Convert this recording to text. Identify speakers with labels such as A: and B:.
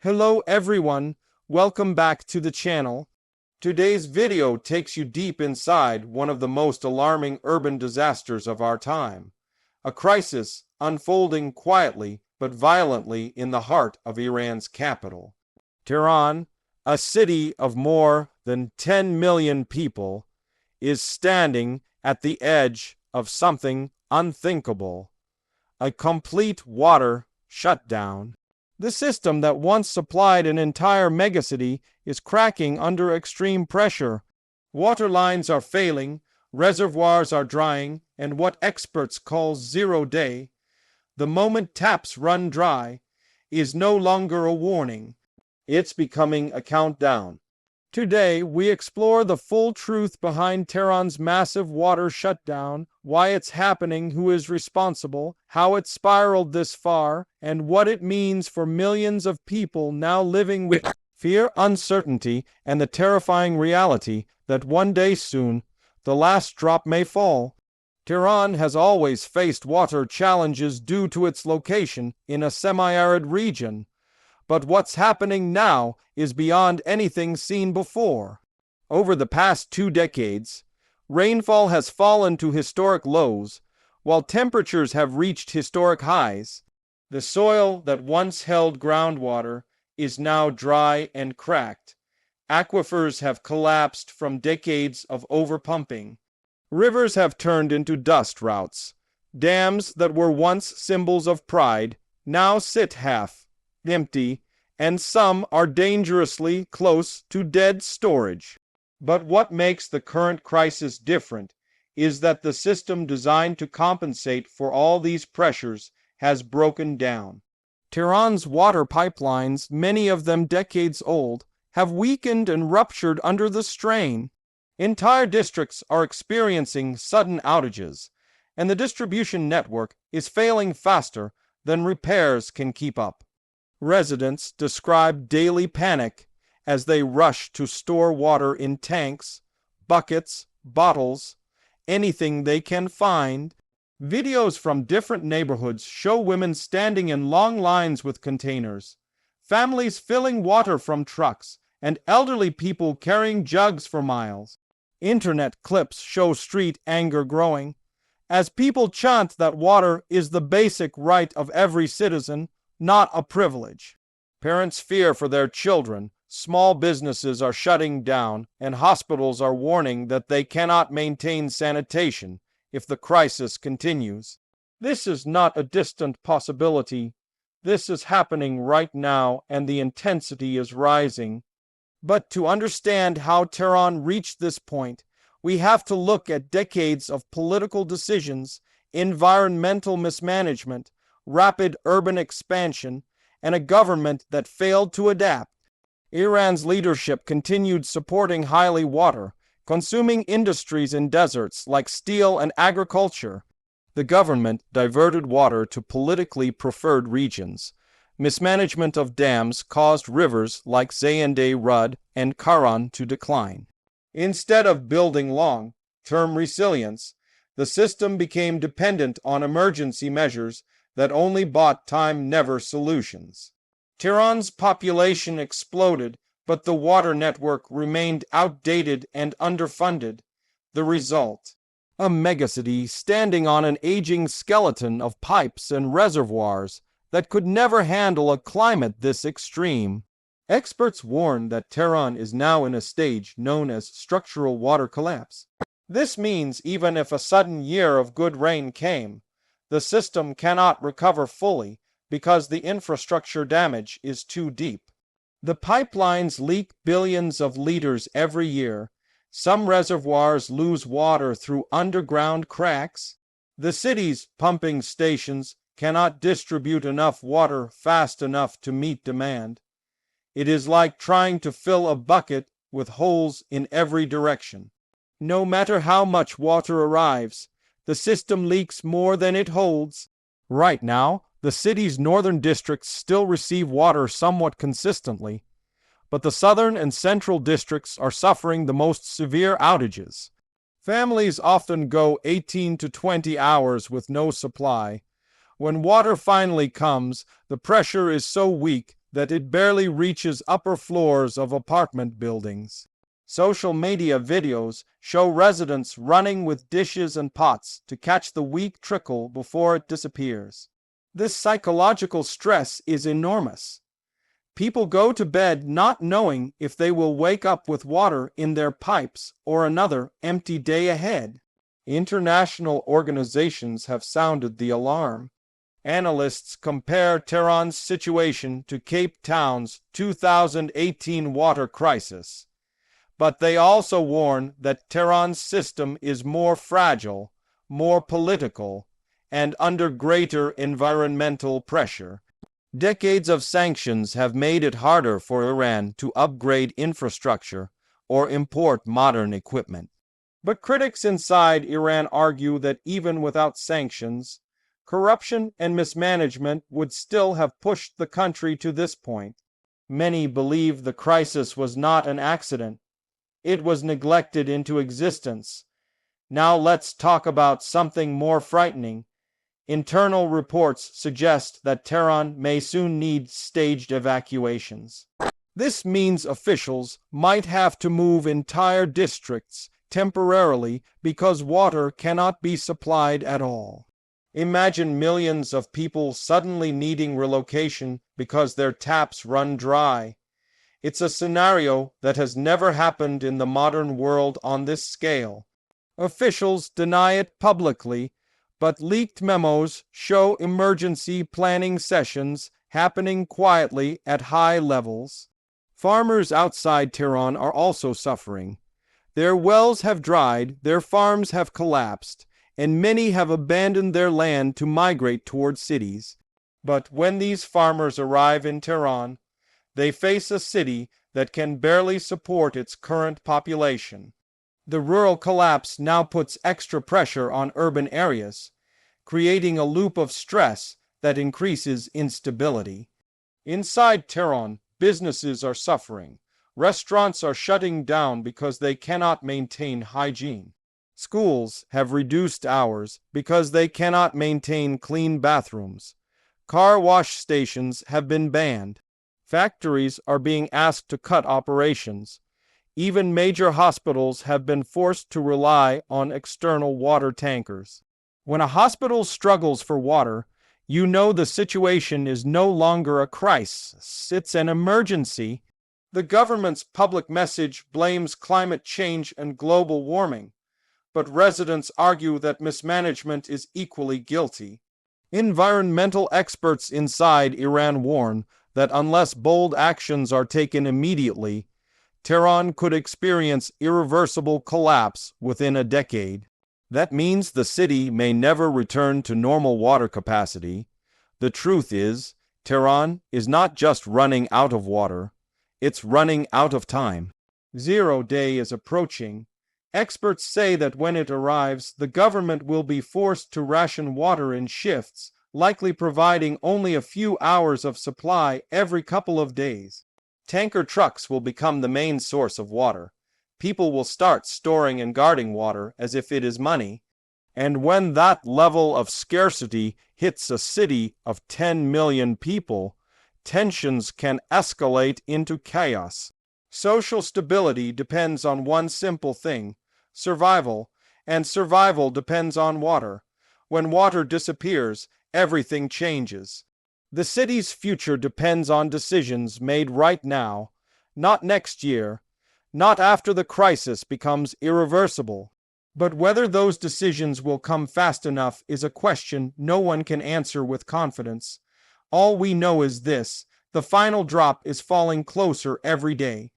A: Hello everyone, welcome back to the channel. Today's video takes you deep inside one of the most alarming urban disasters of our time. A crisis unfolding quietly but violently in the heart of Iran's capital. Tehran, a city of more than 10 million people, is standing at the edge of something unthinkable. A complete water shutdown. The system that once supplied an entire megacity is cracking under extreme pressure. Water lines are failing, reservoirs are drying, and what experts call zero-day, the moment taps run dry, is no longer a warning. It's becoming a countdown. Today, we explore the full truth behind Tehran's massive water shutdown, why it's happening, who is responsible, how it spiraled this far, and what it means for millions of people now living with fear, uncertainty, and the terrifying reality that one day soon, the last drop may fall. Tehran has always faced water challenges due to its location in a semi-arid region. But what's happening now is beyond anything seen before. Over the past 2 decades, rainfall has fallen to historic lows, while temperatures have reached historic highs. The soil that once held groundwater is now dry and cracked. Aquifers have collapsed from decades of overpumping. Rivers have turned into dust routes. Dams that were once symbols of pride now sit half empty, and some are dangerously close to dead storage. But what makes the current crisis different is that the system designed to compensate for all these pressures has broken down. Tehran's water pipelines, many of them decades old, have weakened and ruptured under the strain. Entire districts are experiencing sudden outages, and the distribution network is failing faster than repairs can keep up. Residents describe daily panic as they rush to store water in tanks, buckets, bottles, anything they can find. Videos from different neighborhoods show women standing in long lines with containers, families filling water from trucks, and elderly people carrying jugs for miles. Internet clips show street anger growing as people chant that water is the basic right of every citizen, not a privilege. Parents fear for their children, small businesses are shutting down, and hospitals are warning that they cannot maintain sanitation if the crisis continues. This is not a distant possibility. This is happening right now, and the intensity is rising. But to understand how Tehran reached this point, we have to look at decades of political decisions, environmental mismanagement, rapid urban expansion, and a government that failed to adapt. Iran's leadership continued supporting highly water-consuming industries in deserts like steel and agriculture. The government diverted water to politically preferred regions. Mismanagement of dams caused rivers like Zayende Rud and Karan to decline. Instead of building long-term resilience, the system became dependent on emergency measures that only bought time, never solutions. Tehran's population exploded, but the water network remained outdated and underfunded. The result? A megacity standing on an aging skeleton of pipes and reservoirs that could never handle a climate this extreme. Experts warn that Tehran is now in a stage known as structural water collapse. This means even if a sudden year of good rain came, the system cannot recover fully because the infrastructure damage is too deep. The pipelines leak billions of liters every year. Some reservoirs lose water through underground cracks. The city's pumping stations cannot distribute enough water fast enough to meet demand. It is like trying to fill a bucket with holes in every direction. No matter how much water arrives, the system leaks more than it holds. Right now, the city's northern districts still receive water somewhat consistently, but the southern and central districts are suffering the most severe outages. Families often go 18 to 20 hours with no supply. When water finally comes, the pressure is so weak that it barely reaches upper floors of apartment buildings. Social media videos show residents running with dishes and pots to catch the weak trickle before it disappears. This psychological stress is enormous. People go to bed not knowing if they will wake up with water in their pipes or another empty day ahead. International organizations have sounded the alarm. Analysts compare Tehran's situation to Cape Town's 2018 water crisis. But they also warn that Tehran's system is more fragile, more political, and under greater environmental pressure. Decades of sanctions have made it harder for Iran to upgrade infrastructure or import modern equipment. But critics inside Iran argue that even without sanctions, corruption and mismanagement would still have pushed the country to this point. Many believe the crisis was not an accident. It was neglected into existence. Now let's talk about something more frightening. Internal reports suggest that Tehran may soon need staged evacuations. This means officials might have to move entire districts temporarily because water cannot be supplied at all. Imagine millions of people suddenly needing relocation because their taps run dry. It's a scenario that has never happened in the modern world on this scale. Officials deny it publicly, but leaked memos show emergency planning sessions happening quietly at high levels. Farmers outside Tehran are also suffering. Their wells have dried, their farms have collapsed, and many have abandoned their land to migrate toward cities. But when these farmers arrive in Tehran, they face a city that can barely support its current population. The rural collapse now puts extra pressure on urban areas, creating a loop of stress that increases instability. Inside Tehran, businesses are suffering. Restaurants are shutting down because they cannot maintain hygiene. Schools have reduced hours because they cannot maintain clean bathrooms. Car wash stations have been banned. Factories are being asked to cut operations. Even major hospitals have been forced to rely on external water tankers. When a hospital struggles for water, you know the situation is no longer a crisis, it's an emergency. The government's public message blames climate change and global warming, but residents argue that mismanagement is equally guilty. Environmental experts inside Iran warn that unless bold actions are taken immediately, Tehran could experience irreversible collapse within a decade. That means the city may never return to normal water capacity. The truth is, Tehran is not just running out of water, it's running out of time. 0 day is approaching. Experts say that when it arrives, the government will be forced to ration water in shifts, likely providing only a few hours of supply every couple of days. Tanker trucks will become the main source of water. People will start storing and guarding water as if it is money. And when that level of scarcity hits a city of 10 million people, tensions can escalate into chaos. Social stability depends on one simple thing, survival, and survival depends on water. When water disappears, everything changes. The city's future depends on decisions made right now, not next year, not after the crisis becomes irreversible. But whether those decisions will come fast enough is a question no one can answer with confidence. All we know is this: the final drop is falling closer every day.